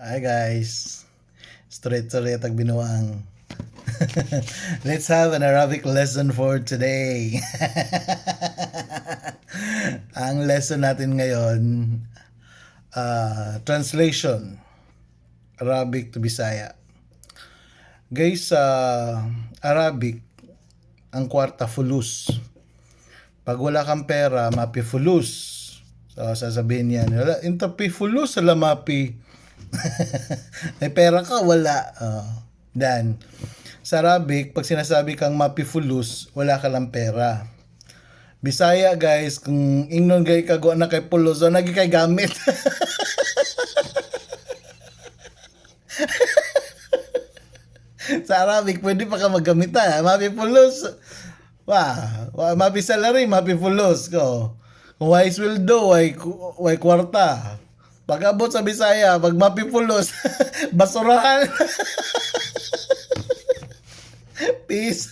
Hi guys, straight tag binuang. Let's have an Arabic lesson for today. Ang lesson natin ngayon, translation, Arabic to Bisaya. Guys, sa Arabic, ang kwarta fulus. Pag wala kang pera, mapi fulus. So, sasabihin yan, into pi fulus, ala mapi. May pera ka, wala. Dan. Sa Arabic, pag sinasabi kang mapifulus, wala ka lang pera. Bisaya guys, kung ingnon gay kago na kay pulos, o nagi kay gamit. Sa Arabic, pwede pa ka maggamit ha. Mapifulus. Mapi salary, mapifulus ko. Kung why sweldo, why kwarta. Pag abot sa Bisaya, pag mapipulos, basurahan. Peace.